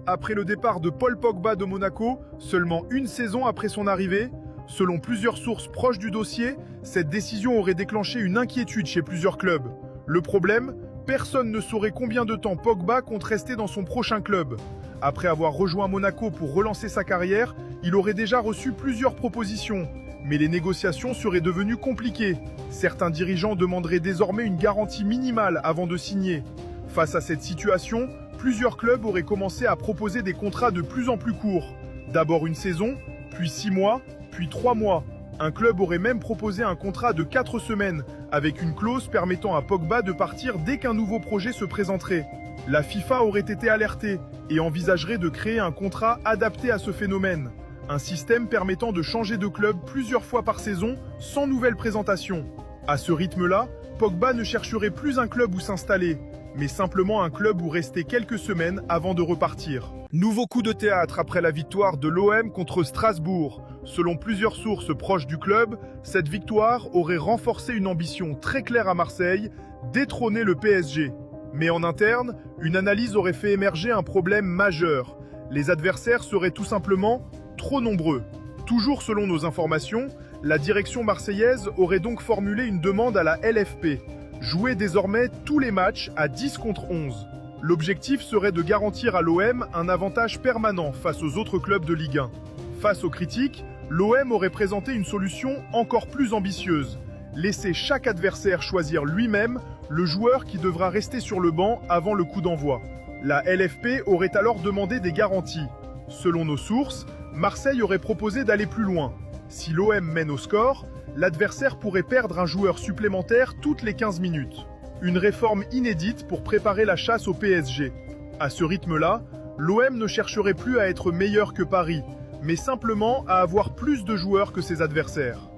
après le départ de Paul Pogba de Monaco, seulement une saison après son arrivée. Selon plusieurs sources proches du dossier, cette décision aurait déclenché une inquiétude chez plusieurs clubs. Le problème, personne ne saurait combien de temps Pogba compte rester dans son prochain club. Après avoir rejoint Monaco pour relancer sa carrière, il aurait déjà reçu plusieurs propositions. Mais les négociations seraient devenues compliquées. Certains dirigeants demanderaient désormais une garantie minimale avant de signer. Face à cette situation, plusieurs clubs auraient commencé à proposer des contrats de plus en plus courts. D'abord une saison, puis 6 mois, puis 3 mois. Un club aurait même proposé un contrat de 4 semaines, avec une clause permettant à Pogba de partir dès qu'un nouveau projet se présenterait. La FIFA aurait été alertée et envisagerait de créer un contrat adapté à ce phénomène. Un système permettant de changer de club plusieurs fois par saison sans nouvelle présentation. À ce rythme-là, Pogba ne chercherait plus un club où s'installer, mais simplement un club où rester quelques semaines avant de repartir. Nouveau coup de théâtre après la victoire de l'OM contre Strasbourg. Selon plusieurs sources proches du club, cette victoire aurait renforcé une ambition très claire à Marseille, détrôner le PSG. Mais en interne, une analyse aurait fait émerger un problème majeur. Les adversaires seraient tout simplement trop nombreux. Toujours selon nos informations, la direction marseillaise aurait donc formulé une demande à la LFP. Jouer désormais tous les matchs à 10 contre 11. L'objectif serait de garantir à l'OM un avantage permanent face aux autres clubs de Ligue 1. Face aux critiques, l'OM aurait présenté une solution encore plus ambitieuse. Laisser chaque adversaire choisir lui-même le joueur qui devra rester sur le banc avant le coup d'envoi. La LFP aurait alors demandé des garanties. Selon nos sources, Marseille aurait proposé d'aller plus loin. Si l'OM mène au score, l'adversaire pourrait perdre un joueur supplémentaire toutes les 15 minutes. Une réforme inédite pour préparer la chasse au PSG. À ce rythme-là, l'OM ne chercherait plus à être meilleur que Paris, mais simplement à avoir plus de joueurs que ses adversaires.